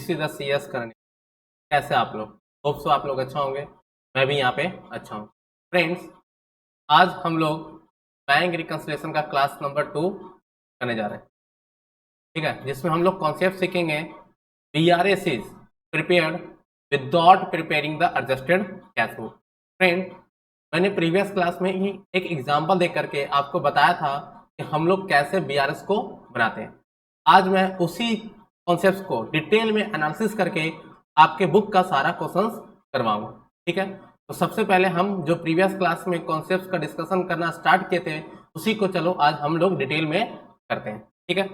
This is the CS करने। कैसे आप लोग? होप सो आप लोग अच्छा होंगे, मैं भी यहाँ पे अच्छा हूँ। फ्रेंड्स, आज हम लोग बैंक रिकंसिलिएशन का क्लास नंबर 2 करने जा रहे हैं, ठीक है, जिसमें हम लोग कॉन्सेप्ट सीखेंगे BRS is prepared without preparing the adjusted cash flow. Friend, मैंने प्रीवियस क्लास में ही एक एग्जांपल देकर के आपको बताया था कि हम लोग कैसे BRS को बनाते हैं। आज मैं उसी कॉन्सेप्ट को डिटेल में एनालिसिस करके आपके बुक का सारा क्वेश्चंस करवाऊंगा, ठीक है। तो सबसे पहले हम जो प्रीवियस क्लास में कॉन्सेप्ट का डिस्कशन करना स्टार्ट किए थे, उसी को चलो आज हम लोग डिटेल में करते हैं, ठीक है।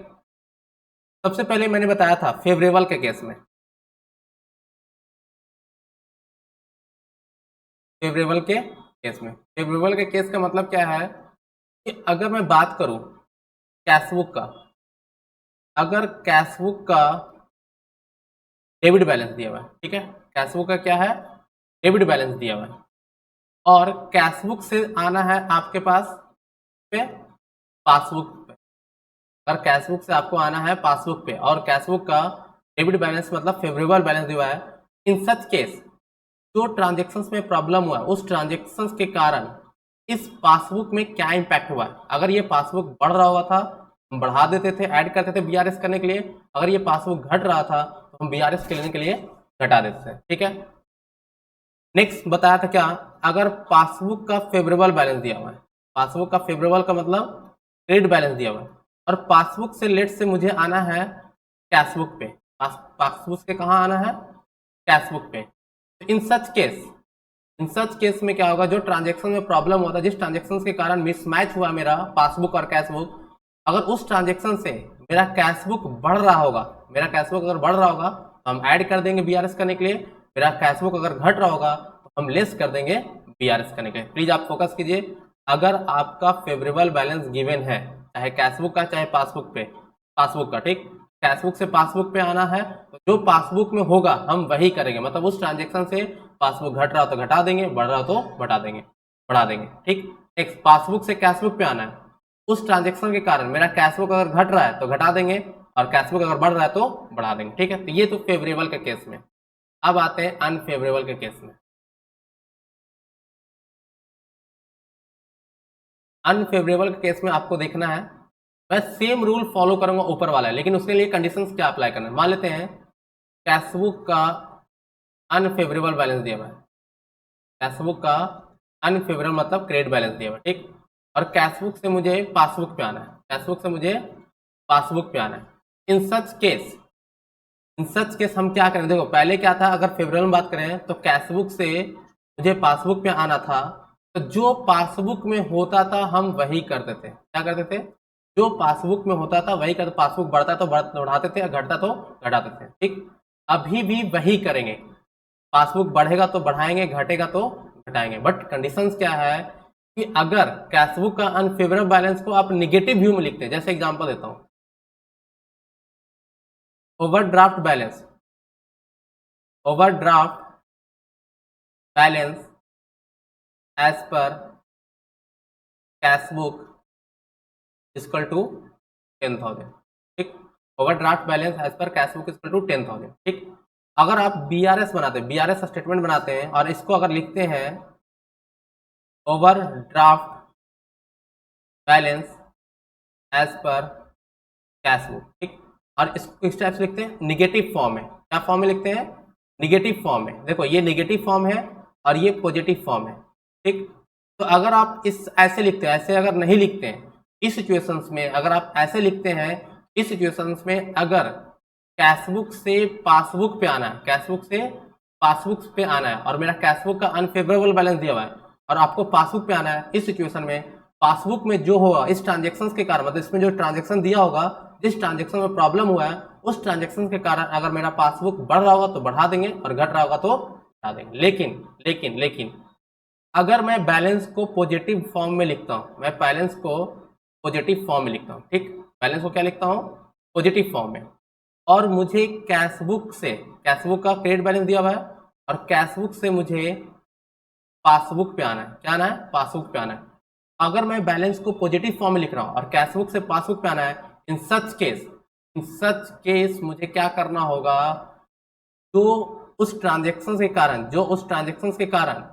सबसे पहले मैंने बताया था फेवरेबल के केस में, फेवरेबल के केस का मतलब क्या है कि अगर मैं बात करूं कैशबुक का, अगर कैशबुक का डेबिट बैलेंस दिया हुआ है, ठीक है, कैशबुक का क्या है, डेबिट बैलेंस दिया हुआ है, और कैशबुक से आना है आपके पास पे पासबुक पे, अगर कैशबुक से आपको आना है पासबुक पे और कैशबुक का डेबिट बैलेंस मतलब फेवरेबल बैलेंस दिया हुआ है, इन सच केस जो ट्रांजेक्शन्स में प्रॉब्लम हुआ है उस ट्रांजेक्शन्स के कारण इस पासबुक में क्या इंपैक्ट हुआ है। अगर ये पासबुक बढ़ रहा हुआ था हम बढ़ा देते थे, ऐड करते थे BRS करने के लिए, अगर ये पासबुक घट रहा था तो हम BRS के लेने के लिए घटा देते थे, ठीक है। नेक्स्ट बताया था क्या, अगर पासबुक का फेवरेबल बैलेंस दिया हुआ है, पासबुक का फेवरेबल का मतलब क्रेडिट बैलेंस दिया हुआ है, और पासबुक से लेट से मुझे आना है कैशबुक पे, पासबुक से कहाँ आना है, कैशबुक पे। इन सच केस में क्या होगा, जो ट्रांजेक्शन में प्रॉब्लम होता है, जिस ट्रांजेक्शन के कारण मिसमैच हुआ मेरा पासबुक और कैशबुक, अगर उस ट्रांजेक्शन से मेरा कैशबुक बढ़ रहा होगा, मेरा कैशबुक अगर बढ़ रहा होगा तो हम ऐड कर देंगे BRS करने के लिए, मेरा कैशबुक अगर घट रहा होगा तो हम लेस कर देंगे BRS करने के लिए। प्लीज आप फोकस कीजिए, अगर आपका फेवरेबल बैलेंस गिवन है, चाहे कैशबुक का चाहे पासबुक का, ठीक, कैशबुक से पासबुक पे आना है तो जो पासबुक में होगा हम वही करेंगे, मतलब उस ट्रांजेक्शन से पासबुक घट रहा हो तो घटा देंगे, बढ़ रहा हो तो बढ़ा देंगे, ठीक। नेक्स्ट, पासबुक से कैशबुक पे आना है, उस ट्रांजेक्शन के कारण मेरा कैशबुक अगर घट रहा है तो घटा देंगे और कैशबुक अगर बढ़ रहा है तो बढ़ा देंगे, ठीक है। तो ये तो फेवरेबल के केस में। अब आते हैं अनफेवरेबल के केस में। अनफेवरेबल के केस में आपको देखना है, मैं सेम रूल फॉलो करूंगा ऊपर वाला है, लेकिन उसके लिए कंडीशंस क्या अप्लाई करना है। मान लेते हैं कैशबुक का अनफेवरेबल बैलेंस दिया हुआ है, कैशबुक का अनफेवरेबल मतलब क्रेडिट बैलेंस दिया हुआ है, ठीक, और कैशबुक से मुझे पासबुक पे आना है, कैशबुक से मुझे पासबुक पे आना है। इन सच केस हम क्या करें, देखो पहले क्या था, अगर फेवरेबल में बात करें तो कैशबुक से मुझे पासबुक पे आना था, तो जो पासबुक में होता था हम वही करते थे, क्या करते थे, जो पासबुक में होता था वही करते, पासबुक बढ़ता तो बढ़ाते थे, घटता तो घटाते थे, ठीक। अभी भी वही करेंगे, पासबुक बढ़ेगा तो बढ़ाएंगे, घटेगा तो घटाएंगे, बट कंडीशंस क्या है कि अगर कैशबुक का अनफेवरेबल बैलेंस को आप निगेटिव व्यू में लिखते हैं, जैसे एग्जांपल देता हूं, overdraft balance as per cashbook equal to 10,000, ठीक, overdraft balance as per cashbook equal to 10,000, ठीक। अगर आप BRS बनाते हैं, BRS स्टेटमेंट बनाते हैं और इसको अगर लिखते हैं overdraft balance as per cashbook, ठीक, और इसको किस टाइप से लिखते हैं, निगेटिव फॉर्म में, क्या फॉर्म में लिखते हैं, निगेटिव फॉर्म में। देखो ये निगेटिव फॉर्म है और ये पॉजिटिव फॉर्म है, ठीक। तो अगर आप इस ऐसे लिखते हैं, ऐसे अगर नहीं लिखते हैं, इस सिचुएशंस में अगर आप ऐसे लिखते हैं, इस सिचुएशंस में अगर कैशबुक से पासबुक पे आना है, कैशबुक से पासबुक पे आना है और मेरा कैशबुक का अनफेवरेबल बैलेंस दिया हुआ है और आपको पासबुक पे आना है, इस सिचुएशन में पासबुक में जो होगा इस ट्रांजेक्शन के कारण, मतलब इसमें जो ट्रांजेक्शन दिया होगा, जिस ट्रांजेक्शन में प्रॉब्लम हुआ है उस ट्रांजेक्शन के कारण अगर मेरा पासबुक बढ़ रहा होगा तो बढ़ा देंगे और घट रहा होगा तो घटा देंगे। लेकिन अगर मैं बैलेंस को पॉजिटिव फॉर्म में लिखता हूं, मैं बैलेंस को पॉजिटिव फॉर्म में लिखता हूं, ठीक, बैलेंस को क्या लिखता हूं, पॉजिटिव फॉर्म में, और मुझे कैशबुक का क्रेडिट बैलेंस दिया हुआ है और कैशबुक से मुझे पासबुक पे आना है, क्या आना है, पासबुक पे आना है। अगर मैं बैलेंस को पॉजिटिव फॉर्म में लिख रहा हूं और कैशबुक से पासबुक पे आना है, इन सच केस मुझे क्या करना होगा, उस ट्रांजेक्शन के कारण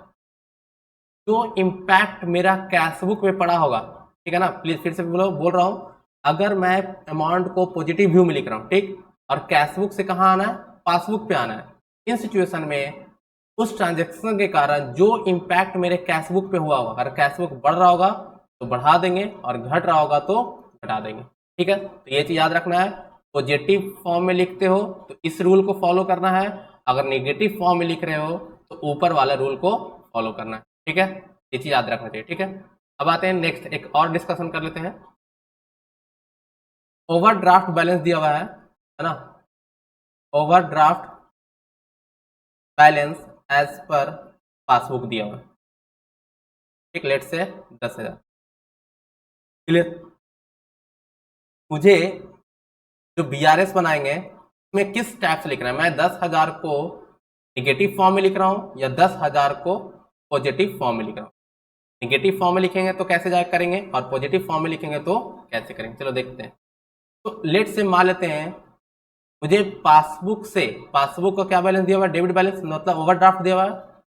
जो इम्पैक्ट मेरा कैश बुक में पड़ा होगा, ठीक है ना, प्लीज फिर से बोल रहा हूं, अगर मैं अमाउंट को पॉजिटिव व्यू में लिख रहा हूं, ठीक, और कैश बुक से कहां आना है, पासबुक पे आना है, इन सिचुएशन में उस ट्रांजेक्शन के कारण जो इम्पैक्ट मेरे कैश बुक पे हुआ होगा, अगर कैश बुक बढ़ रहा होगा तो बढ़ा देंगे और घट रहा होगा तो घटा देंगे, ठीक है। तो ये चीज याद रखना है, पॉजिटिव फॉर्म में लिखते हो तो इस रूल को फॉलो करना है, अगर नेगेटिव फॉर्म में लिख रहे हो तो ऊपर वाला रूल को फॉलो करना है, ठीक है। ये चीज याद रखना चाहिए, ठीक है। अब आते हैं नेक्स्ट, एक और डिस्कशन कर लेते हैं। ओवरड्राफ्ट बैलेंस दिया हुआ है ना, overdraft balance as per passbook दिया हुआ है, ठीक, लेट से 10,000, क्लियर। मुझे जो बीआरएस बनाएंगे उसमें किस टाइप से लिखना है, मैं 10,000 को निगेटिव फॉर्म में लिख रहा हूं या 10,000 को पॉजिटिव फॉर्म में लिख रहा हूं। निगेटिव फॉर्म में लिखेंगे तो कैसे जाकर करेंगे और पॉजिटिव फॉर्म में लिखेंगे तो कैसे करेंगे, चलो देखते हैं। तो लेट से मान लेते हैं मुझे पासबुक का क्या बैलेंस दिया हुआ है, डेबिट बैलेंस, मतलब ओवरड्राफ्ट दिया हुआ है,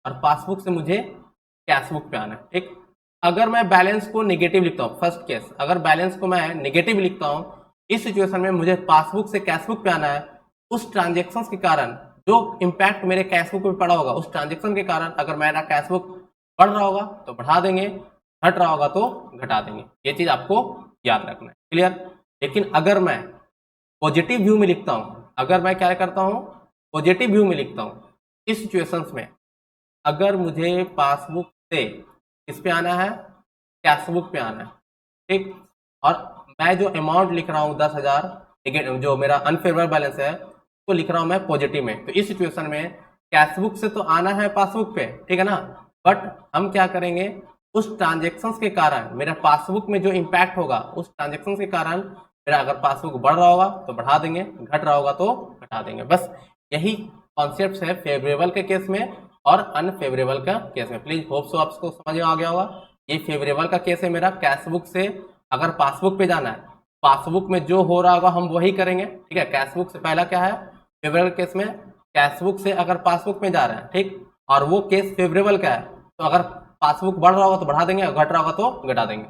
और पासबुक से मुझे कैश बुक पे आना है, ठीक। अगर मैं बैलेंस को नेगेटिव लिखता हूं, फर्स्ट केस, अगर बैलेंस को मैं नेगेटिव लिखता हूं, इस सिचुएशन में मुझे पासबुक से कैश बुक पे आना है। उस ट्रांजेक्शन के कारण जो इम्पैक्ट मेरे कैश बुक पे पड़ा होगा, उस ट्रांजेक्शन के कारण अगर मेरा कैश बुक बढ़ रहा होगा तो बढ़ा देंगे, घट रहा होगा तो घटा देंगे, ये चीज आपको याद रखना है, क्लियर। लेकिन अगर मैं पॉजिटिव व्यू में लिखता हूं, अगर मैं क्या करता हूं, पॉजिटिव व्यू में लिखता हूं, इस सिचुएशंस में अगर मुझे पासबुक से किस पे आना है, कैश बुक पे आना है, ठीक, और मैं जो अमाउंट लिख रहा हूं 10,000 जो मेरा अनफेवरेबल बैलेंस है उसको लिख रहा हूं मैं पॉजिटिव में, तो इस सिचुएशन में कैश बुक से तो आना है पासबुक पे, ठीक है ना, बट हम क्या करेंगे, उस ट्रांजेक्शन के कारण मेरा पासबुक में जो इम्पैक्ट होगा, उस ट्रांजेक्शन के कारण मेरा अगर पासबुक बढ़ रहा होगा तो बढ़ा देंगे, घट रहा होगा तो घटा देंगे। बस यही कॉन्सेप्ट है फेवरेबल के केस में और अनफेवरेबल का केस में। प्लीज होप सो आपको समझ में आ गया होगा। ये फेवरेबल का केस है मेरा, कैश बुक से अगर पासबुक पे जाना है, पासबुक में जो हो रहा होगा हम वही करेंगे, ठीक है। कैश बुक से पहला क्या है, फेवरेबल केस में कैश बुक से अगर पासबुक में जा रहे हैं, ठीक, और वो केस फेवरेबल का है, तो अगर पासबुक बढ़ रहा होगा तो बढ़ा देंगे, घट रहा होगा तो घटा देंगे।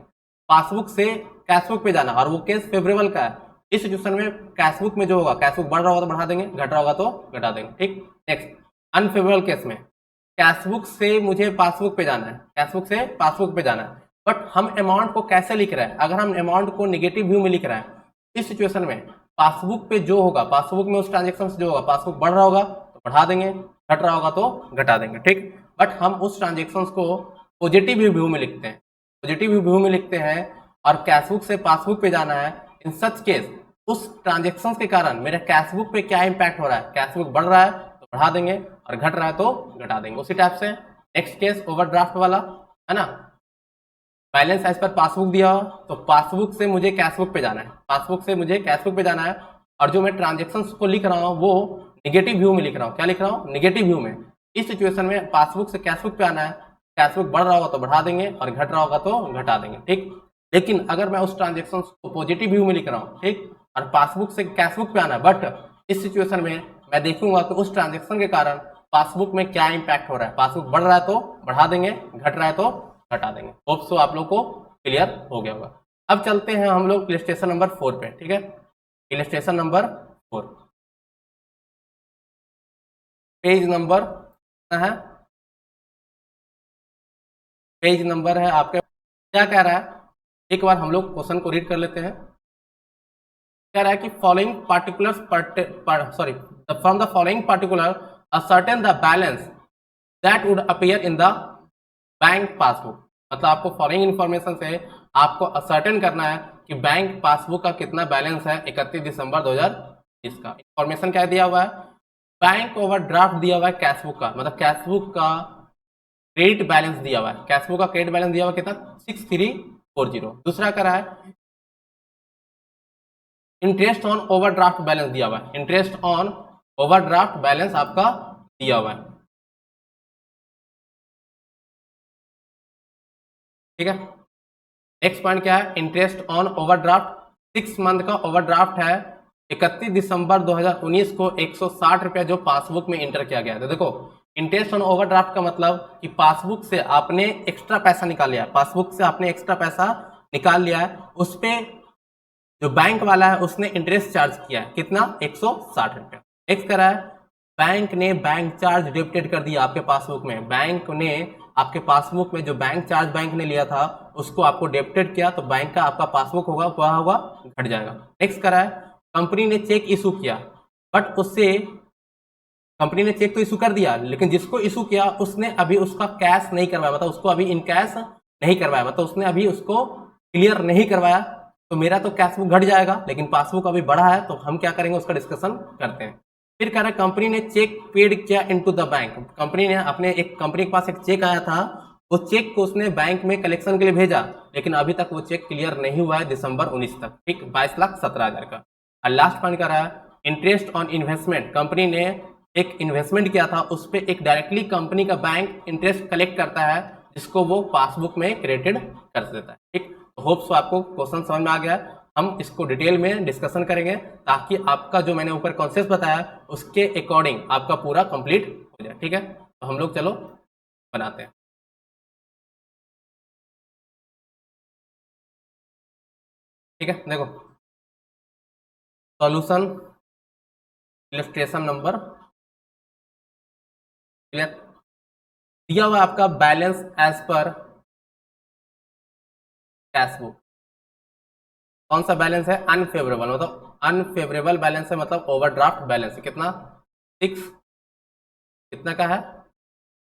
पासबुक से कैश बुक पे जाना और वो केस फेवरेबल का है, इस सिचुएशन में कैश बुक में जो होगा, कैश बुक बढ़ रहा होगा तो बढ़ा देंगे, घट रहा होगा तो घटा देंगे, ठीक। नेक्स्ट, अनफेवरेबल केस में कैश बुक से मुझे पासबुक पे जाना है, कैश बुक से पासबुक पे जाना है, बट हम अमाउंट को कैसे लिख रहे हैं, अगर हम अमाउंट को नेगेटिव व्यू में लिख रहे हैं, इस सिचुएशन में पासबुक पे जो होगा, पासबुक में उस ट्रांजेक्शन से जो होगा, पासबुक बढ़ रहा होगा तो बढ़ा देंगे, घट रहा होगा तो घटा देंगे, ठीक। बट हम उस ट्रांजेक्शन को पॉजिटिव व्यू में लिखते हैं, पॉजिटिव व्यू में लिखते हैं और कैश बुक से पासबुक पे जाना है। इन सच केस उस ट्रांजेक्शन के कारण मेरे कैश बुक पे क्या इंपैक्ट हो रहा है, कैश बुक बढ़ रहा है तो बढ़ा देंगे और घट रहा है तो घटा देंगे, उसी टाइप से। नेक्स्ट केस ओवरड्राफ्ट वाला है ना, बैलेंस एज पर पासबुक दिया हो तो पासबुक से मुझे कैश बुक पे जाना है, पासबुक से मुझे कैश बुक पे जाना है, और जो मैं ट्रांजेक्शन को लिख रहा हूँ वो निगेटिव व्यू में लिख रहा हूँ, क्या लिख रहा हूँ, निगेटिव व्यू में। इस सिचुएशन में पासबुक से कैश बुक पे आना है, कैश बुक बढ़ रहा होगा तो बढ़ा देंगे और घट रहा होगा तो घटा देंगे, ठीक। लेकिन अगर मैं उस ट्रांजेक्शन को पॉजिटिव व्यू में लिख रहा हूँ, ठीक, और पासबुक से कैश बुक पे आना है, बट इस सिचुएशन में मैं देखूंगा कि उस ट्रांजेक्शन के कारण पासबुक में क्या इंपैक्ट हो रहा है, पासबुक बढ़ रहा है तो बढ़ा देंगे, घट रहा है तो घटा देंगे। होप सो आप लोग को क्लियर हो गया होगा। अब चलते हैं हम लोग इलस्ट्रेशन नंबर 4 पे, ठीक है। इलस्ट्रेशन नंबर 4, पेज नंबर है, पेज नंबर है आपके, क्या कह रहा है, एक बार हम लोग क्वेश्चन को रीड कर लेते हैं। कह रहा है कि following particular sorry from the following particular ascertain the balance that would appear in the bank passbook, मतलब आपको फॉलोइंग इंफॉर्मेशन से आपको असर्टेन करना है कि बैंक पासबुक का कितना बैलेंस है 31 दिसंबर 2020 का। इंफॉर्मेशन क्या दिया हुआ है, बैंक ओवरड्राफ्ट दिया हुआ है कैश बुक का, मतलब कैश बुक का क्रेडिट बैलेंस दिया हुआ है, कैश बुक का क्रेडिट बैलेंस दिया हुआ कितना 6340। दूसरा क्या रहा है, इंटरेस्ट ऑन ओवरड्राफ्ट बैलेंस दिया हुआ है, इंटरेस्ट ऑन ओवरड्राफ्ट बैलेंस आपका दिया हुआ है, ठीक है। नेक्स्ट पॉइंट क्या है, इंटरेस्ट ऑन ओवरड्राफ्ट, 6 मंथ का ओवरड्राफ्ट है 31 दिसंबर 2019 को 160 रुपया जो पासबुक में इंटर किया गया था। देखो इंटरेस्ट ऑन ओवरड्राफ्ट का मतलब कि पासबुक से आपने एक्स्ट्रा पैसा निकाल लिया, पासबुक से आपने एक्स्ट्रा पैसा निकाल लिया है, उस पे जो बैंक वाला है उसने इंटरेस्ट चार्ज किया है, कितना 160 रुपया। नेक्स्ट करा है बैंक ने बैंक चार्ज डेबिटेड कर दिया आपके पासबुक में, बैंक ने आपके पासबुक में जो बैंक चार्ज बैंक ने लिया था उसको आपको डेबिटेड किया, तो बैंक का आपका पासबुक होगा वह होगा घट जाएगा। नेक्स्ट करा है कंपनी ने चेक इशू किया, बट उससे कंपनी ने चेक तो इशू कर दिया, लेकिन जिसको इशू किया उसने अभी उसका कैश नहीं करवाया, मतलब उसको अभी इन कैश नहीं करवाया, मतलब उसने अभी उसको क्लियर नहीं करवाया, तो मेरा तो कैश बुक घट जाएगा, लेकिन पासबुक अभी बढ़ा है, तो हम क्या करेंगे उसका डिस्कशन करते हैं। फिर कह रहा है कंपनी ने चेक पेड किया इनटू द बैंक, कंपनी ने अपने एक कंपनी के पास एक चेक आया था, उस चेक को उसने बैंक में कलेक्शन के लिए भेजा, लेकिन अभी तक वो चेक क्लियर नहीं हुआ है दिसंबर 19 तक, ठीक 22,17,000 का। और लास्ट पॉइंट कह रहा है इंटरेस्ट ऑन इन्वेस्टमेंट, कंपनी ने एक इन्वेस्टमेंट किया था, उस पर एक डायरेक्टली कंपनी का बैंक इंटरेस्ट कलेक्ट करता है, जिसको वो पासबुक में क्रेडिट कर देता है, ठीक। होप्स आपको क्वेश्चन समझ में आ गया है, हम इसको डिटेल में डिस्कशन करेंगे ताकि आपका जो मैंने ऊपर कॉन्सेप्ट बताया उसके अकॉर्डिंग आपका पूरा कंप्लीट हो जाए, ठीक है। तो हम लोग चलो बनाते हैं, ठीक है। देखो सॉल्यूशन इलस्ट्रेशन नंबर क्लियर, दिया हुआ आपका balance as per cash book, कौन सा बैलेंस है अनफेवरेबल, मतलब अनफेवरेबल बैलेंस है, मतलब ओवरड्राफ्ट बैलेंस है, कितना 6 कितना का है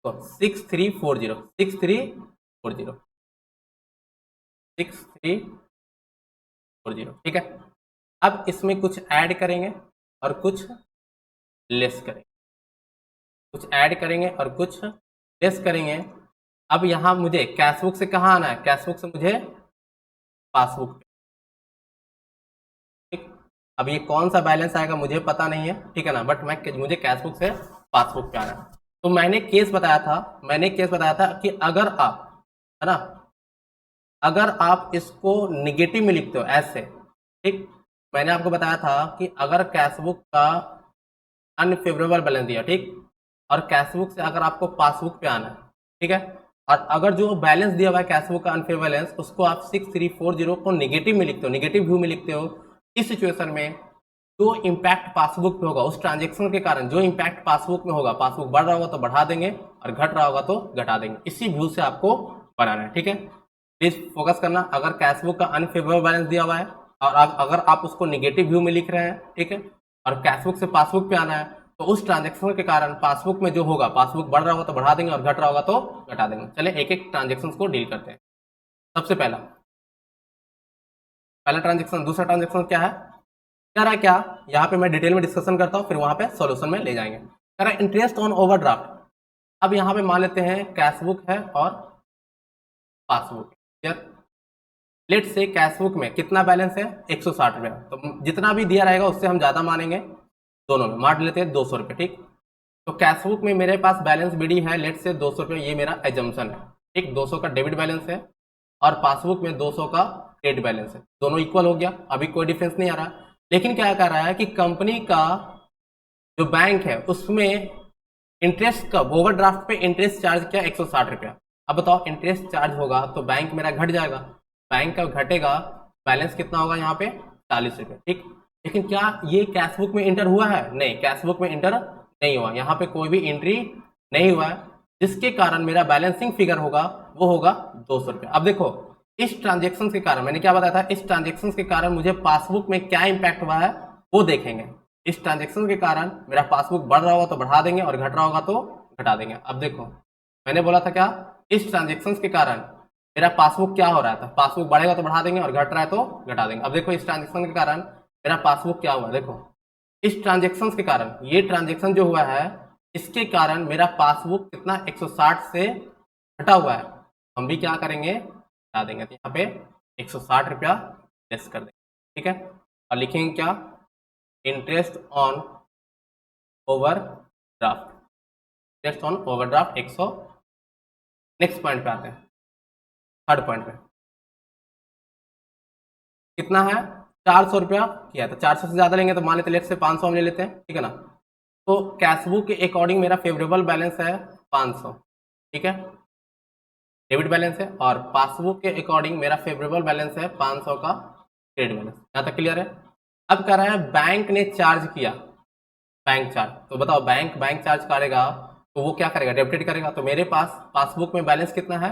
तो 6340 6340 6340, ठीक है। अब इसमें कुछ ऐड करेंगे और कुछ लेस करेंगे, कुछ ऐड करेंगे और कुछ लेस करेंगे। अब यहां मुझे कैशबुक से कहाँ आना है, कैशबुक से मुझे पासबुक पे, ठीक। अब ये कौन सा बैलेंस आएगा मुझे पता नहीं है, ठीक है ना, बट मुझे कैशबुक से पासबुक पे आना है। तो मैंने केस बताया था कि अगर आप, है ना, अगर आप इसको निगेटिव में लिखते हो ऐसे, ठीक, मैंने आपको बताया था कि अगर कैशबुक का अनफेवरेबल बैलेंस दिया, ठीक, और कैशबुक से अगर आपको पासबुक पे आना है, ठीक है, और अगर जो बैलेंस दिया हुआ है कैशबुक का अनफेवरेबल बैलेंस उसको आप 6340 को निगेटिव में लिखते हो, निगेटिव व्यू में लिखते हो, इस सिचुएशन में जो इम्पैक्ट पासबुक पे होगा उस ट्रांजेक्शन के कारण जो इम्पैक्ट पासबुक में होगा, पासबुक बढ़ रहा होगा तो बढ़ा देंगे और घट रहा होगा तो घटा देंगे, इसी व्यू से आपको बनाना है, ठीक है। प्लीज फोकस करना, अगर कैशबुक का अनफेवरेबल बैलेंस दिया हुआ है और अगर आप उसको निगेटिव व्यू में लिख रहे हैं, ठीक है, और कैशबुक से पासबुक पे आना है, तो उस ट्रांजेक्शन के कारण पासबुक में जो होगा, पासबुक बढ़ रहा होगा तो बढ़ा देंगे और घट रहा होगा तो घटा देंगे। चले एक एक ट्रांजेक्शन को डील करते हैं। सबसे पहला ट्रांजेक्शन, दूसरा ट्रांजेक्शन क्या है, कह रहा है क्या, यहाँ पे मैं डिटेल में डिस्कशन करता हूँ फिर वहां पे सॉल्यूशन में ले जाएंगे। कह रहा है इंटरेस्ट ऑन ओवरड्राफ्ट, अब यहाँ पे मान लेते हैं कैशबुक है और पासबुक, क्लियर। लेट से कैशबुक में कितना बैलेंस है 160 रुपया, तो जितना भी दिया रहेगा उससे हम ज्यादा मानेंगे, दोनों में मान लेते हैं 200 रुपये, ठीक। तो कैशबुक में मेरे पास बैलेंस बीडी है लेट से 200 रुपये, ये मेरा एजम्पशन है, ठीक, 200 का डेबिट बैलेंस है और पासबुक में 200 का क्रेडिट बैलेंस है, दोनों इक्वल हो गया, अभी कोई डिफरेंस नहीं आ रहा। लेकिन क्या कर रहा है कि कंपनी का जो बैंक है उसमें इंटरेस्ट का ओवरड्राफ्ट पे इंटरेस्ट चार्ज किया 160 रुपया। अब बताओ इंटरेस्ट चार्ज होगा तो बैंक मेरा घट जाएगा, बैंक का घटेगा, बैलेंस कितना होगा यहाँ पे 40 रुपये, ठीक। लेकिन क्या ये कैशबुक में इंटर हुआ है, नहीं, कैशबुक में इंटर नहीं हुआ, यहाँ पे कोई भी एंट्री नहीं हुआ है, जिसके कारण मेरा बैलेंसिंग फिगर होगा वो होगा 200 रुपये। अब देखो इस ट्रांजेक्शन के कारण, मैंने क्या बताया था, इस ट्रांजेक्शन के कारण मुझे पासबुक में क्या इंपैक्ट हुआ है वो देखेंगे। इस ट्रांजेक्शन के कारण मेरा पासबुक बढ़ रहा होगा तो बढ़ा देंगे और घट रहा होगा तो घटा देंगे। अब देखो मैंने बोला था क्या, इस ट्रांजेक्शन के कारण मेरा पासबुक क्या हो रहा था, पासबुक बढ़ेगा तो बढ़ा देंगे और घट रहा है तो घटा देंगे। अब देखो इस ट्रांजेक्शन के कारण मेरा पासबुक क्या हुआ, देखो इस ट्रांजेक्शन के कारण, ये ट्रांजेक्शन जो हुआ है इसके कारण मेरा पासबुक कितना 160 से घटा हुआ है, हम भी क्या करेंगे घटा देंगे, तो यहाँ पे 160 रुपया लेस कर देंगे, ठीक है। और लिखेंगे क्या, interest on overdraft, interest on overdraft 100। Next point पे आते हैं, थर्ड पॉइंट पे कितना है 400 रुपया किया, तो 400 से ज्यादा लेंगे तो मान लेते लेट से 500 हम ले लेते हैं, ठीक है ना। तो कैशबुक के अकॉर्डिंग मेरा फेवरेबल बैलेंस है 500, ठीक है, डेबिट बैलेंस है, और पासबुक के अकॉर्डिंग मेरा फेवरेबल बैलेंस है 500 का क्रेडिट बैलेंस। यहाँ तक क्लियर है। अब कह रहा है बैंक ने चार्ज किया, बैंक चार्ज, तो बताओ बैंक चार्ज करेगा तो वो क्या करेगा, डेबिटेड करेगा। तो मेरे पास पासबुक में बैलेंस कितना है,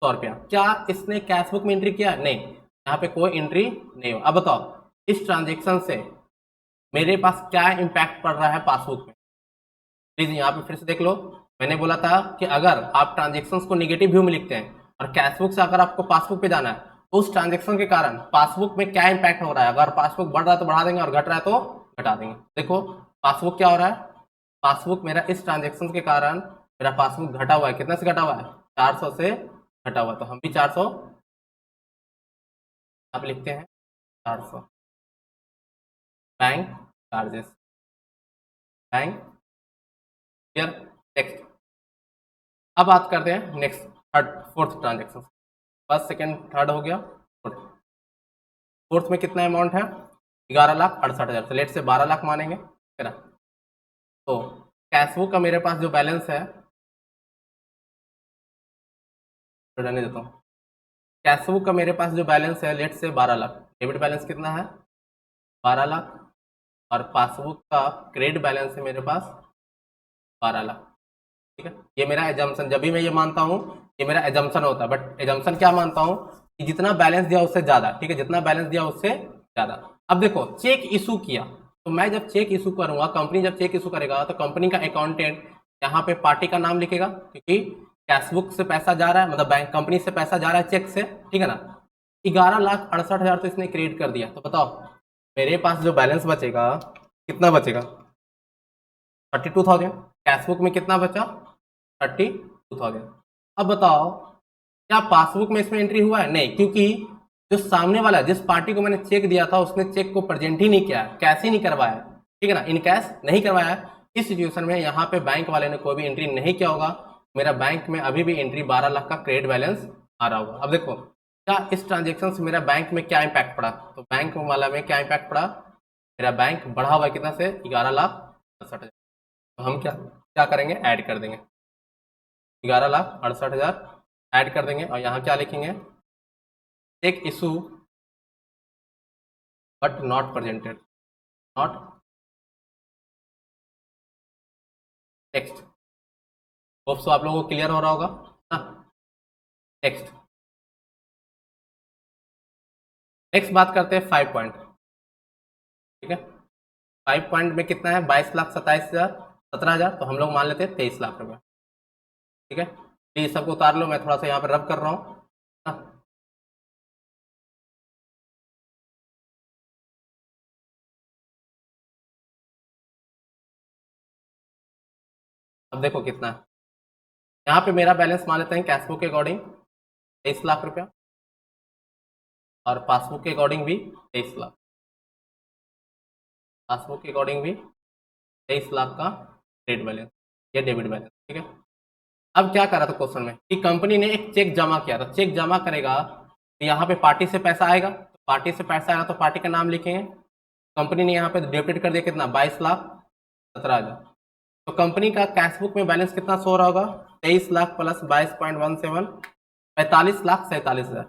100 रुपया। क्या इसने कैशबुक में एंट्री किया, नहीं, यहाँ पे कोई एंट्री नहीं हो। अब बताओ इस ट्रांजेक्शन से मेरे पास क्या इम्पैक्ट पड़ रहा है पासबुक में, प्लीज यहाँ पे फिर से देख लो। मैंने बोला था कि अगर आप ट्रांजेक्शन्स को निगेटिव व्यू में लिखते हैं और कैशबुक से अगर आपको पासबुक पे जाना है, तो उस ट्रांजेक्शन के कारण पासबुक में क्या इंपैक्ट हो रहा है। अगर पासबुक बढ़ रहा है तो बढ़ा देंगे और घट रहा है तो घटा देंगे। देखो पासबुक क्या हो रहा है, पासबुक मेरा इस ट्रांजेक्शन के कारण मेरा पासबुक घटा हुआ है। कितना से घटा हुआ है, 400 से घटा हुआ है। तो हम भी 400 आप लिखते हैं, 400 bank charges, bank clear. Next अब बात करते हैं next third fourth transaction. First second third हो गया, फोर्थ में कितना अमाउंट है, 11,68,000। तो लेट से 12 लाख मानेंगे, है ना। तो कैशबुक का मेरे पास जो बैलेंस है, रहने देता हूँ, कैशबुक का मेरे पास जो बैलेंस है लेट से 12 लाख, डेबिट बैलेंस कितना है 12 लाख, और पासबुक का क्रेडिट बैलेंस है मेरे पास 12 लाख, ठीक है। ये मेरा एजम्पशन, जब भी मैं ये मानता हूँ ये मेरा एजम्पशन होता है, बट एजम्पशन क्या मानता हूँ कि जितना बैलेंस दिया उससे ज्यादा, ठीक है, जितना बैलेंस दिया उससे ज्यादा। अब देखो चेक इशू किया, तो मैं जब चेक इशू करूंगा, कंपनी जब चेक इशू करेगा तो कंपनी का अकाउंटेंट यहाँ पे पार्टी का नाम लिखेगा, क्योंकि कैशबुक से पैसा जा रहा है, मतलब बैंक कंपनी से पैसा जा रहा है चेक से, ठीक है ना। 11,68,000 तो इसने क्रेडिट कर दिया। तो बताओ मेरे पास जो बैलेंस बचेगा कितना बचेगा, 32,000। कैशबुक में कितना बचा, 32,000। अब बताओ क्या पासबुक में इसमें एंट्री हुआ है, नहीं, क्योंकि जो सामने वाला जिस पार्टी को मैंने चेक दिया था उसने चेक को प्रेजेंट ही नहीं किया, कैश ही नहीं करवाया, ठीक है ना, इन कैश नहीं करवाया। इस सिचुएशन में यहाँ पे बैंक वाले ने कोई भी एंट्री नहीं किया होगा, मेरा बैंक में अभी भी एंट्री 12 लाख का क्रेडिट बैलेंस आ रहा होगा। अब देखो क्या इस ट्रांजेक्शन से मेरा बैंक में क्या इंपैक्ट पड़ा, तो बैंक वाला में क्या इंपैक्ट पड़ा, मेरा बैंक बढ़ा हुआ कितना से 11,68,000। तो हम क्या क्या करेंगे, ऐड कर देंगे, 11,68,000 ऐड कर देंगे, और यहाँ क्या लिखेंगे, cheque issue but not presented, not text. Hope so आप लोगों को क्लियर हो रहा होगा ना। नेक्स्ट नेक्स्ट बात करते हैं 5 पॉइंट, ठीक है। 5 पॉइंट में कितना है, 22,27,000, 17,000, तो हम लोग मान लेते हैं 23 लाख रुपए, ठीक है। प्लीज सबको उतार लो, मैं थोड़ा सा यहाँ पे रब कर रहा हूँ ना। अब देखो कितना है, यहाँ पे मेरा बैलेंस मान लेते हैं कैशबुक के अकॉर्डिंग 23 लाख रुपया, और पासबुक के अकॉर्डिंग भी 23 लाख, पासबुक के अकॉर्डिंग भी 23 लाख का क्रेडिट बैलेंस या डेबिट बैलेंस, ठीक है। अब क्या करा था क्वेश्चन में कि कंपनी ने एक चेक जमा किया था, चेक जमा करेगा तो यहाँ पे पार्टी से पैसा आएगा, तो पार्टी से पैसा आएगा तो पार्टी का नाम लिखेंगे। कंपनी ने यहाँ पे डेबिट कर दिया कितना, 22,17,000। तो कंपनी का कैशबुक में बैलेंस कितना सो रहा होगा, 23 लाख प्लस 22.17, 45,47,000,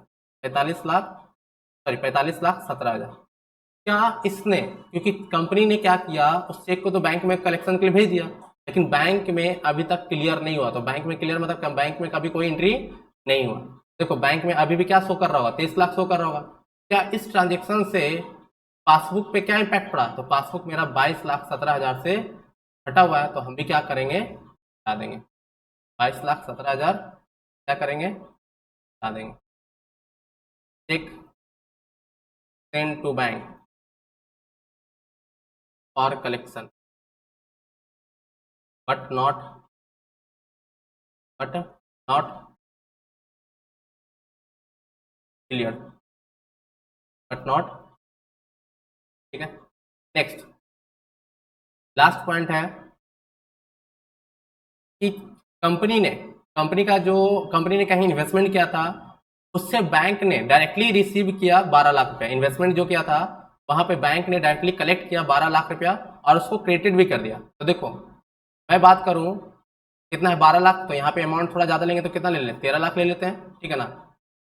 45,17,000। क्या इसने, क्योंकि कंपनी ने क्या किया, उस चेक को तो बैंक में कलेक्शन के लिए भेज दिया, लेकिन बैंक में अभी तक क्लियर नहीं हुआ। तो बैंक में क्लियर मतलब बैंक में कभी कोई एंट्री नहीं हुआ। देखो बैंक में अभी भी क्या शो कर रहा होगा, 23 लाख शो कर रहा होगा। क्या इस ट्रांजेक्शन से पासबुक पे क्या इंपैक्ट पड़ा, तो पासबुक मेरा 22,17,000 से हटा हुआ है, तो हम भी क्या करेंगे, हटा देंगे 22,17,000, क्या करेंगे, हटा देंगे। Cheque send to bank for collection but not clear, but not, ठीक है। नेक्स्ट लास्ट पॉइंट है कि कंपनी ने कहीं इन्वेस्टमेंट किया था, उससे बैंक ने डायरेक्टली रिसीव किया 12 लाख रुपया। इन्वेस्टमेंट जो किया था वहां पे बैंक ने डायरेक्टली कलेक्ट किया 12 लाख रुपया और उसको क्रेडिट भी कर दिया। तो देखो मैं बात करूं कितना है 12 लाख, तो यहाँ पे अमाउंट थोड़ा ज़्यादा लेंगे तो कितना ले लेते हैं, 13 लाख ले लेते हैं, ठीक है ना।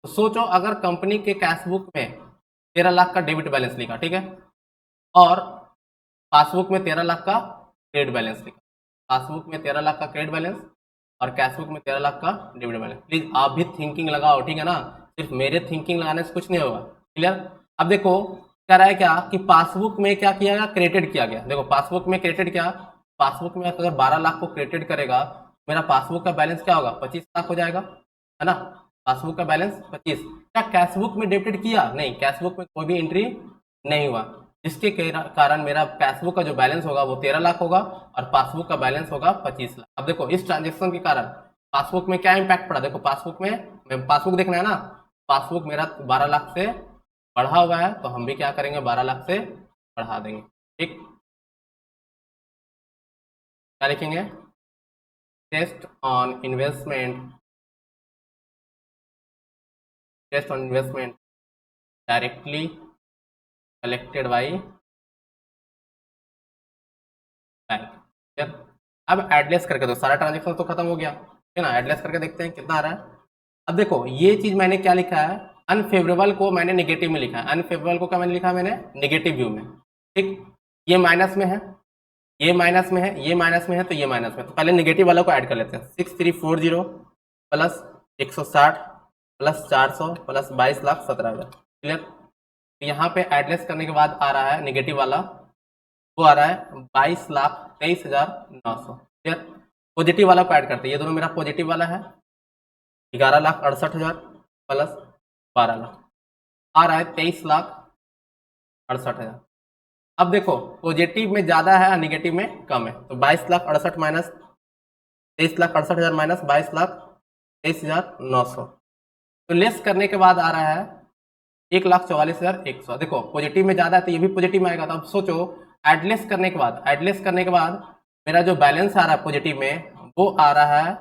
तो सोचो अगर कंपनी के कैश बुक में 13 लाख का डेबिट बैलेंस लिखा, ठीक है, और पासबुक में 13 लाख का क्रेडिट बैलेंस लिखा, पासबुक में 13 लाख का क्रेडिट बैलेंस और कैश बुक में 13 लाख का डेबिट बैलेंस। प्लीज आप भी थिंकिंग लगाओ, ठीक है ना, सिर्फ मेरे थिंकिंग लगाने से कुछ नहीं होगा। क्लियर। अब देखो कह रहा है क्या कि पासबुक में क्या किया गया, क्रेडिट किया गया। देखो पासबुक में क्रेडिट क्या, पासबुक में अगर 12 लाख को क्रेडिट करेगा मेरा पासबुक का बैलेंस क्या होगा, 25 लाख हो जाएगा, है ना। पासबुक का बैलेंस 25। क्या कैशबुक में डेबिट किया, नहीं, कैशबुक में कोई भी एंट्री नहीं हुआ, जिसके कारण मेरा कैशबुक का जो बैलेंस होगा वो 13 लाख होगा और पासबुक का बैलेंस होगा 25 लाख। अब देखो इस ट्रांजेक्शन के कारण पासबुक में क्या इंपैक्ट पड़ा, देखो पासबुक में पासबुक देखना है ना, पासबुक मेरा 12 लाख से बढ़ा हुआ है तो हम भी क्या करेंगे 12 लाख से बढ़ा देंगे, ठीक। क्या लिखेंगे, test on investment, test on investment directly collected by bank. अब एडलेस करके दो, सारा ट्रांजेक्शन तो खत्म हो गया, है ना। एडलेस करके देखते हैं कितना आ रहा है। अब देखो ये चीज मैंने क्या लिखा है, अनफेवरेबल को मैंने नेगेटिव में लिखा है, अनफेवरेबल को क्या मैंने लिखा है, मैंने नेगेटिव व्यू में, ठीक। ये माइनस में है, ये माइनस में है, ये माइनस में है, तो ये माइनस में, तो पहले नेगेटिव वाला को ऐड कर लेते हैं। 6340 प्लस 160 प्लस 400 प्लस 22,17,000। क्लियर। यहाँ पे एडलेस करने के बाद आ रहा है नेगेटिव वाला, वो आ रहा है 22,23,900। क्लियर। पॉजिटिव वाला को ऐड करते हैं, ये दोनों मेरा पॉजिटिव वाला है, 11,68,000 प्लस 12 लाख आ रहा है 23,68,000। अब देखो पॉजिटिव में ज्यादा है और निगेटिव में कम है, तो 22,68,000 माइनस 23,68,000 माइनस 22,23,900, तो लेस करने के बाद आ रहा है 1,44,100। देखो पॉजिटिव में ज्यादा है तो ये भी पॉजिटिव में आएगा। तो अब सोचो एडलेस करने के बाद, एडलेस करने के बाद मेरा जो बैलेंस आ रहा है पॉजिटिव में वो आ रहा है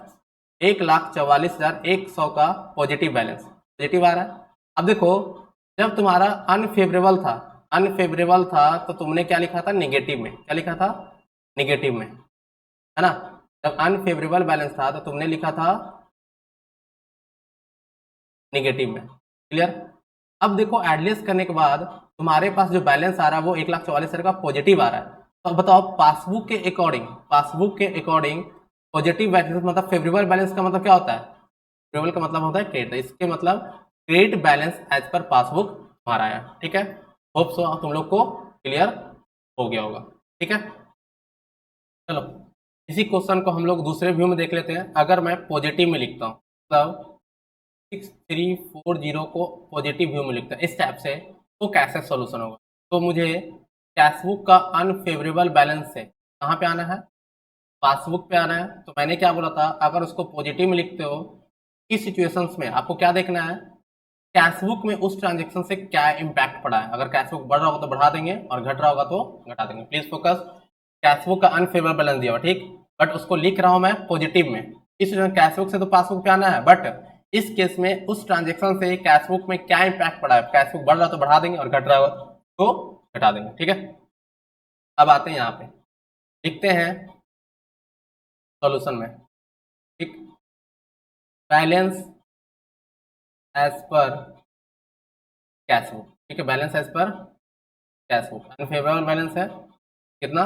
1,44,100 का पॉजिटिव बैलेंस, पॉजिटिव आ रहा है। अब देखो जब तुम्हारा अनफेवरेबल था, अनफेवरेबल था तो तुमने क्या लिखा था, नेगेटिव में, क्या लिखा था, नेगेटिव में, है ना। जब अनफेवरेबल बैलेंस था तो तुमने लिखा था नेगेटिव में। क्लियर। अब देखो एडलेस करने के बाद तुम्हारे पास जो बैलेंस आ रहा है वो 1,44,000 का पॉजिटिव आ रहा है। तो अब बताओ पासबुक के अकॉर्डिंग, पासबुक के अकॉर्डिंग पॉजिटिव बैलेंस मतलब फेवरेबल बैलेंस का मतलब क्या होता है, फेवरेबल का मतलब होता है क्रेडिट, इसके मतलब credit balance as per passbook हमारा है, ठीक है। होप सो तुम लोग को क्लियर हो गया होगा, ठीक है। चलो इसी क्वेश्चन को हम लोग दूसरे व्यू में देख लेते हैं। अगर मैं पॉजिटिव में लिखता हूँ, मतलब 6340 को पॉजिटिव व्यू में लिखता है इस टाइप से, तो कैसे सॉल्यूशन होगा। तो मुझे कैशबुक का अनफेवरेबल बैलेंस से कहाँ पे आना है, पासबुक पे आना है। तो मैंने क्या बोला था, अगर उसको पॉजिटिव में लिखते हो इस सिचुएशंस में आपको क्या देखना है, कैशबुक में उस ट्रांजेक्शन से क्या इंपैक्ट पड़ा है। अगर कैशबुक बढ़ रहा होगा तो बढ़ा देंगे और घट रहा होगा तो घटा देंगे। प्लीज फोकस, कैशबुक का अनफेवरेबल बैलेंस दिया हुआ, ठीक, बट उसको लिख रहा हूं मैं पॉजिटिव में। इस कैशबुक से तो पासबुक पे आना है, बट इस केस में उस ट्रांजेक्शन से कैशबुक में क्या इंपैक्ट पड़ा है, कैशबुक बढ़ रहा तो बढ़ा देंगे और घट रहा होगा तो घटा देंगे, ठीक है। अब आते हैं यहाँ पे, लिखते हैं सॉल्यूशन में, ठीक, बैलेंस एज पर कैशबुक, ठीक है, balance as per cashbook unfavourable balance है कितना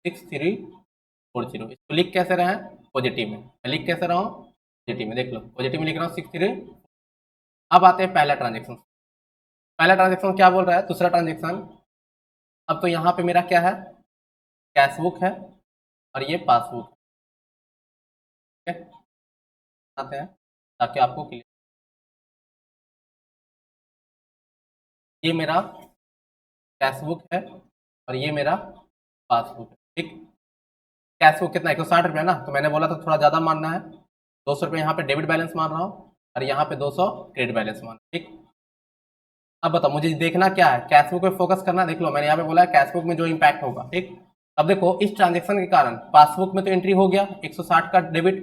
6340। इसको लिख कैसे रहे हैं, पॉजिटिव में, मैं लिख कैसे रहा हूँ पॉजिटिव में, देख लो पॉजिटिव में लिख रहा हूँ 63। अब आते हैं पहला ट्रांजेक्शन, पहला ट्रांजेक्शन क्या बोल रहा है, दूसरा ट्रांजेक्शन। अब तो यहाँ पे मेरा क्या है, कैशबुक है और ये पासबुक है, ठीक है। आते हैं ताकि आपको क्लियर, ये मेरा कैशबुक है और ये मेरा पासबुक है, ठीक। कैशबुक कितना 160 रुपया ना, तो मैंने बोला था थोड़ा ज़्यादा मानना है, 200 रुपये यहाँ पे डेबिट बैलेंस मान रहा हूँ और यहाँ पे 200 क्रेडिट बैलेंस मान, ठीक। अब बताओ मुझे देखना क्या है, कैशबुक पे फोकस करना। देख लो मैंने यहाँ पे बोला है कैशबुक में जो इम्पैक्ट होगा, ठीक। अब देखो इस ट्रांजेक्शन के कारण पासबुक में तो एंट्री हो गया 160 का डेबिट,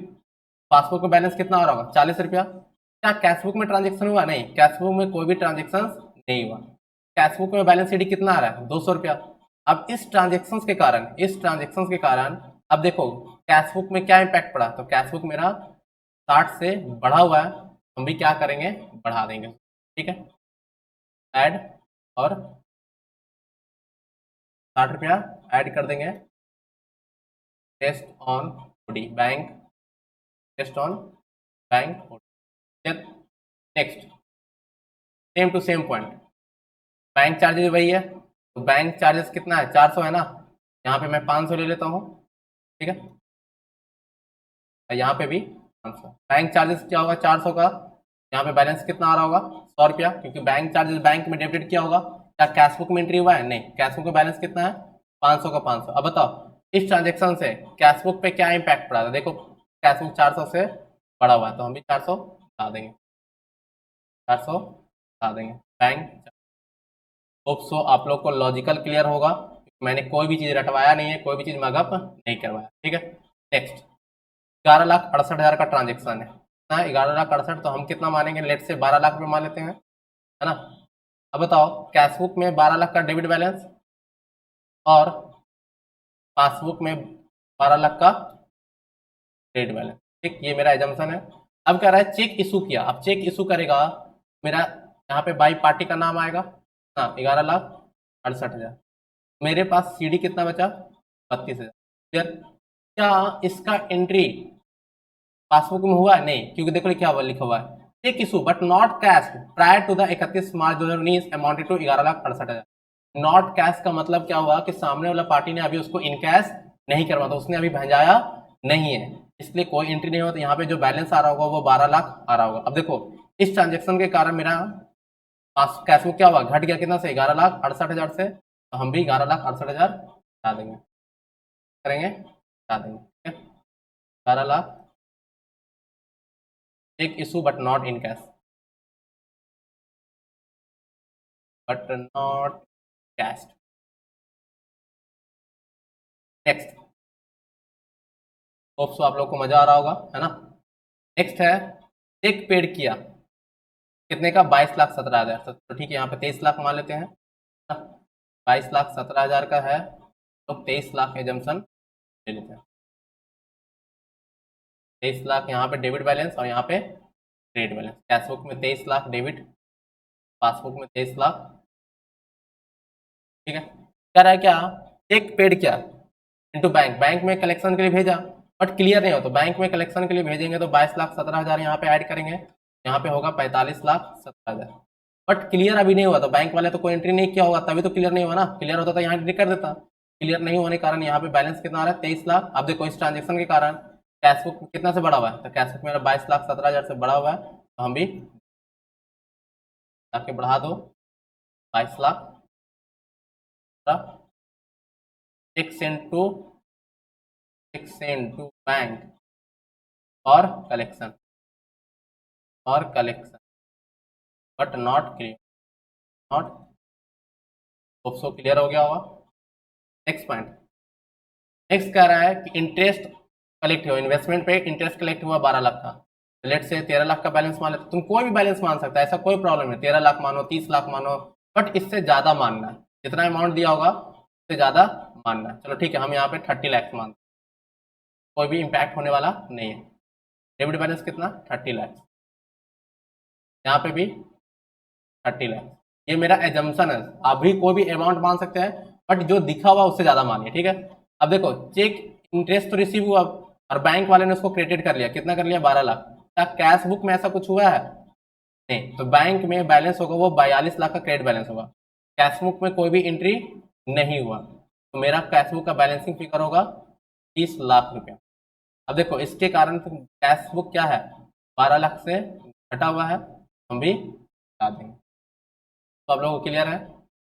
पासबुक में बैलेंस कितना आ रहा होगा 40 रुपया। क्या कैशबुक में ट्रांजेक्शन हुआ, नहीं, कैशबुक में कोई भी ट्रांजेक्शन नहीं हुआ। कैश बुक में बैलेंस शीट कितना आ रहा है 200 रुपया। अब इस ट्रांजेक्शन के कारण अब देखो कैश बुक में क्या इम्पैक्ट पड़ा, तो कैश बुक मेरा 60 से बढ़ा हुआ है, हम भी क्या करेंगे बढ़ा देंगे, ठीक है। ऐड और 60 रुपया ऐड कर देंगे, test on OD bank, test on bank OD. Next same to same point, bank charges वही है, तो बैंक चार्जेस कितना है 400 है ना, यहाँ पे मैं 500 ले लेता हूँ, ठीक है। यहाँ पे भी 500, बैंक चार्जेस क्या होगा 400 का, यहाँ पे बैलेंस कितना आ रहा होगा 100 रुपया, क्योंकि बैंक चार्जेस बैंक में डेबिट किया होगा। क्या कैश बुक में एंट्री हुआ है, नहीं, कैश बुक का बैलेंस कितना है 500 का 500। अब बताओ इस ट्रांजेक्शन से कैश बुक पे क्या इम्पैक्ट पड़ा था, देखो कैश बुक 400 से बढ़ा हुआ है, तो हम भी 400 ला देंगे, 400 ला देंगे बैंक। होप सो आप लोग को लॉजिकल क्लियर होगा, मैंने कोई भी चीज़ रटवाया नहीं है, कोई भी चीज़ मगअप नहीं करवाया, ठीक है। नेक्स्ट 11,68,000 का ट्रांजेक्शन है ना, 11,68,000, तो हम कितना मानेंगे, लेट से 12 लाख रुपये मान लेते हैं, है ना। अब बताओ कैश बुक में 12 लाख का डेबिट बैलेंस और पासबुक में 12 लाख का क्रेडिट बैलेंस, ठीक, ये मेरा एजम्पशन है। अब कह रहा है चेक इशू किया, अब चेक इशू करेगा मेरा यहाँ पे बाई पार्टी का नाम आएगा ना, 11,68,000, मेरे पास सीडी कितना बचा 32,000, क्लियर। क्या इसका एंट्री पासबुक में हुआ है, नहीं, क्योंकि देखो क्या लिखा हुआ है cheque issue but not cash prior to the 31 March 2019 amounted to 11,68,000। Not cash का मतलब क्या हुआ कि सामने वाला पार्टी ने अभी उसको इन कैश नहीं करवा, तो उसने अभी भेजाया नहीं है, इसलिए कोई एंट्री नहीं होता। तो यहाँ पे जो बैलेंस आ रहा होगा वो 12 लाख आ रहा होगा। अब देखो इस ट्रांजेक्शन के कारण मेरा पास कैश बुक क्या हुआ, घट गया कितना से 11,68,000 से, तो हम भी 11,68,000 हटा देंगे, करेंगे हटा देंगे, ठीक है। 12 lakh cheque issue but not in cash, but not cash. Next hope so आप लोग को मजा आ रहा होगा, है ना। नेक्स्ट है चेक पेड किया कितने का 22,17,000, तो ठीक है यहाँ पे 23 लाख मान लेते हैं, 22,17,000 का है, तो 23 लाख एजम्पशन ले लेते हैं, 23 लाख यहाँ पे डेबिट बैलेंस और यहाँ पे क्रेडिट बैलेंस। कैश बुक में 23 लाख डेबिट, पासबुक में 23 लाख, ठीक है। कह रहा है क्या चेक पेड किया इनटू बैंक, बैंक में कलेक्शन के लिए भेजा बट क्लियर नहीं हो, तो बैंक में कलेक्शन के लिए भेजेंगे तो 22,17,000 यहाँ पे ऐड करेंगे, यहाँ पे होगा 45,17,000, बट क्लियर अभी नहीं हुआ, तो बैंक वाले तो कोई एंट्री नहीं किया होगा तभी तो क्लियर नहीं हुआ ना, क्लियर होता तो यहाँ एंट्री कर देता, क्लियर नहीं होने के कारण यहाँ पे बैलेंस कितना आ रहा है 23 लाख। अब देखो इस ट्रांजेक्शन के कारण कैश बुक कितना से बढ़ा हुआ है, तो कैश बुक मेरा 22,17,000 से बढ़ा हुआ है, तो हम भी जाके बढ़ा दो 22 लाख, सिक्स इनटू बैंक और collection but not clear, not hope so clear हो गया होगा। नेक्स्ट पॉइंट, नेक्स्ट कह रहा है कि इंटरेस्ट कलेक्ट हुआ, इन्वेस्टमेंट पे इंटरेस्ट कलेक्ट हुआ 12 लाख का, लेट से 13 लाख का बैलेंस मान लेते, तुम कोई भी बैलेंस मान सकता है, ऐसा कोई प्रॉब्लम नहीं, 13 लाख मानो 30 लाख मानो, बट इससे ज्यादा मानना है, जितना अमाउंट दिया होगा उससे ज्यादा मानना है। चलो ठीक है हम यहाँ पे 30 लाख मानते, कोई भी इम्पैक्ट होने वाला नहीं है। डेबिट बैलेंस कितना 30 लाख, यहाँ पे भी 30 लाख, ये मेरा एजम्पशन है, अभी कोई भी अमाउंट मान सकते हैं बट जो दिखा हुआ उससे ज्यादा मानिए, ठीक है। अब देखो चेक इंटरेस्ट तो रिसीव हुआ और बैंक वाले ने उसको क्रेडिट कर लिया, कितना कर लिया 12 लाख, क्या कैश बुक में ऐसा कुछ हुआ है, नहीं, तो बैंक में बैलेंस होगा वो 42 लाख का क्रेडिट बैलेंस होगा, कैश बुक में कोई भी एंट्री नहीं हुआ, तो मेरा कैश बुक का बैलेंसिंग फिगर होगा 30 लाख रुपया। अब देखो इसके कारण कैश बुक क्या है 12 लाख से घटा हुआ है, हम भी बता देंगे, तो आप लोगों को क्लियर है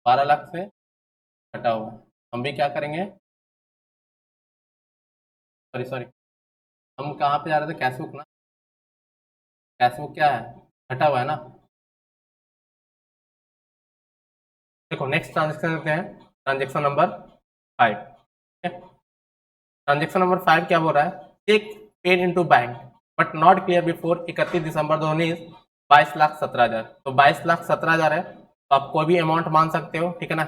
12 लाख से घटा हुआ है, हम भी क्या करेंगे, सॉरी हम कहाँ पे जा रहे थे, कैश बुक ना, कैश बुक क्या है घटा हुआ है ना। देखो नेक्स्ट ट्रांजेक्शन करते हैं, ट्रांजेक्शन नंबर 5, ठीक है। ट्रांजेक्शन नंबर 5 क्या बोल रहा है, cheque paid into bank but not clear before 31 December 2019 22,17,000, तो 22,17,000 है, तो आप कोई भी अमाउंट मान सकते हो, ठीक है ना,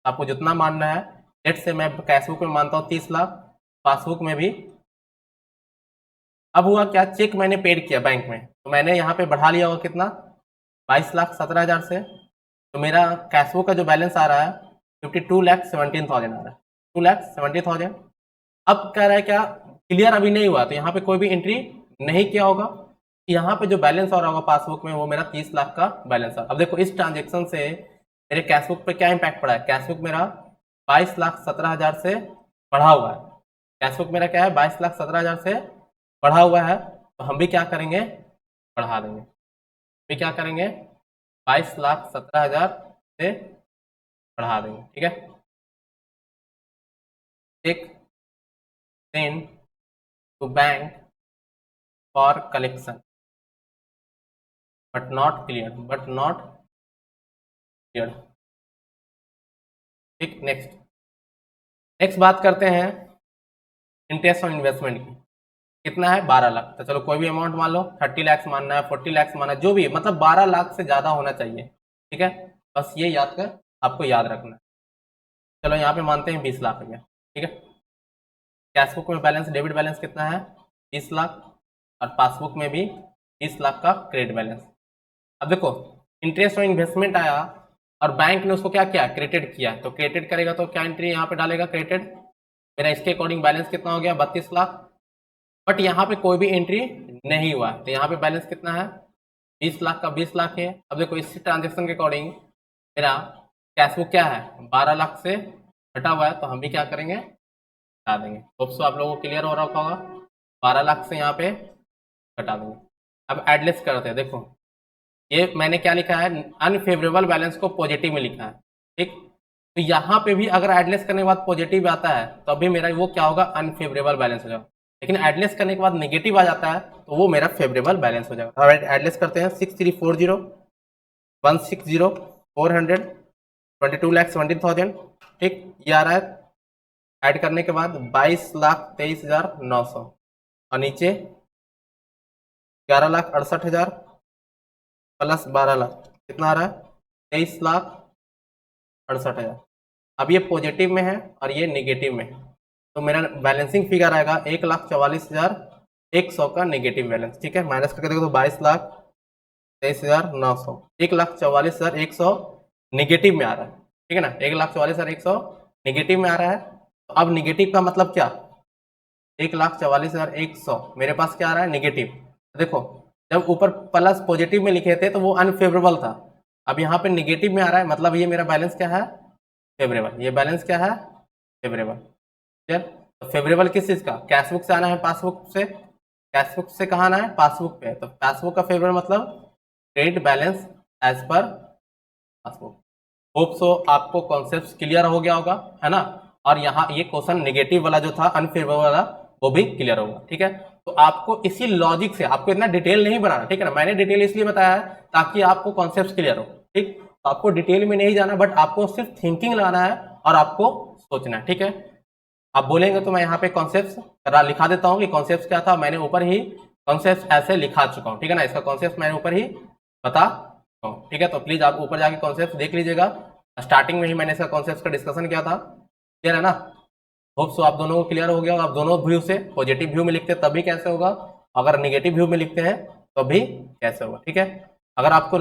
आपको जितना मानना है। लेट से मैं कैशबुक में मानता हूँ 30 लाख, पासबुक में भी। अब हुआ क्या, चेक मैंने पेड किया बैंक में, तो मैंने यहाँ पे बढ़ा लिया होगा कितना, 22,17,000 से। तो मेरा कैशबुक का जो बैलेंस आ रहा है 52,17,000 आ रहा है, 2,70,000। अब कह रहा है क्या, क्लियर अभी नहीं हुआ, तो यहाँ पे कोई भी एंट्री नहीं किया होगा। यहाँ पे जो बैलेंस आ रहा होगा पासबुक में वो मेरा 30 लाख का बैलेंस है। अब देखो इस ट्रांजेक्शन से मेरे कैशबुक पे क्या इंपैक्ट पड़ा है, कैशबुक मेरा 22,17,000 से बढ़ा हुआ है। कैशबुक मेरा क्या है, 22,17,000 से बढ़ा हुआ है, तो हम भी क्या करेंगे, बढ़ा देंगे। भी क्या करेंगे, 22,17,000 से बढ़ा देंगे, ठीक है। Cheque send to bank for collection but not clear, ठीक। नेक्स्ट बात करते हैं इंटरेस्ट ऑन इन्वेस्टमेंट की। कितना है, 12 लाख। तो चलो कोई भी अमाउंट मान लो, 30 लाख मानना है, 40 लाख मानना है, जो भी, मतलब 12 लाख से ज्यादा होना चाहिए, ठीक है। बस ये आपको याद रखना है। चलो यहाँ पे मानते हैं 20 लाख रुपया, ठीक है। कैशबुक में बैलेंस, डेबिट बैलेंस कितना है, 20 लाख, और पासबुक में भी 20 लाख का क्रेडिट बैलेंस। अब देखो इंटरेस्ट और इन्वेस्टमेंट आया और बैंक ने उसको क्या किया, क्रेडिट किया, तो क्रेडिट करेगा तो क्या एंट्री यहाँ पे डालेगा, क्रेडिट। मेरा इसके अकॉर्डिंग बैलेंस कितना हो गया, 32 लाख। बट यहाँ पे कोई भी एंट्री नहीं हुआ, तो यहाँ पे बैलेंस कितना है, 20 लाख का 20 लाख है। अब देखो इस ट्रांजेक्शन के अकॉर्डिंग मेरा कैशबुक क्या है, 12 लाख से हटा हुआ है, तो हम भी क्या करेंगे, हटा देंगे। होप सो आप लोगों को क्लियर हो रखा होगा, 12 लाख से यहाँ पे हटा देंगे। अब एडलेस करते हैं, देखो ये मैंने क्या लिखा है, अनफेवरेबल बैलेंस को पॉजिटिव में लिखा है, ठीक। तो यहाँ पे भी अगर एडलेस करने के बाद पॉजिटिव आता है तो अभी मेरा वो क्या होगा, अनफेवरेबल बैलेंस हो जाएगा। लेकिन एडलेस करने के बाद नेगेटिव आ जाता है तो वो मेरा फेवरेबल बैलेंस हो जाएगा। अब एडलेस करते हैं, 6340 160 400 22,70,000, ठीक, ये आ रहा है। ऐड करने के बाद 22,23,900 और नीचे 11,68,000 प्लस 12 लाख, कितना आ रहा है, 23,68,000। अब ये पॉजिटिव में है और ये नेगेटिव में है, तो मेरा बैलेंसिंग फिगर आएगा 1,44,100 का नेगेटिव बैलेंस, ठीक है। माइनस करके देखो तो 22,23,900, 1,44,100 नेगेटिव में आ रहा है, ठीक है ना, 1,44,100 नेगेटिव में आ रहा है। तो अब नेगेटिव का मतलब क्या, 1,44,100 मेरे पास क्या आ रहा है, नेगेटिव। देखो जब ऊपर प्लस पॉजिटिव में लिखे थे तो वो अनफेवरेबल था, अब यहाँ पे नेगेटिव में आ रहा है, मतलब ये मेरा बैलेंस क्या है, फेवरेबल। ये बैलेंस क्या है, फेवरेबल। क्लियर। तो फेवरेबल किस चीज का, कैशबुक से आना है पासबुक से, कैशबुक से कहाँ आना है, पासबुक पे। तो पासबुक का फेवरेबल मतलब credit balance as per passbook. Hope so आपको कॉन्सेप्ट क्लियर हो गया होगा, है ना। और यहाँ ये क्वेश्चन नेगेटिव वाला जो था, अनफेवरेबल वाला, वो भी क्लियर होगा, ठीक है। तो आपको इसी लॉजिक से, आपको इतना डिटेल नहीं बनाना, ठीक है ना। मैंने डिटेल इसलिए बताया है ताकि आपको कॉन्सेप्ट क्लियर हो, ठीक। तो आपको डिटेल में नहीं जाना, बट आपको सिर्फ थिंकिंग लगाना है और आपको सोचना है, ठीक है। आप बोलेंगे तो मैं यहाँ पे कॉन्सेप्ट लिखा देता हूँ कि कॉन्सेप्ट क्या था, मैंने ऊपर ही कॉन्सेप्ट ऐसे लिखा चुका हूँ, ठीक है ना। इसका कॉन्सेप्ट मैंने ऊपर ही बता, ठीक है। तो प्लीज आप ऊपर जाके कॉन्सेप्ट देख लीजिएगा, स्टार्टिंग में ही मैंने इसका कॉन्सेप्ट का डिस्कशन किया था, क्लियर है ना। होप सो आप दोनों को क्लियर हो गया। आप दोनों व्यू से, पॉजिटिव व्यू में लिखते हैं तभी कैसे होगा, अगर निगेटिव व्यू में लिखते हैं तो भी कैसे होगा, ठीक है। अगर आपको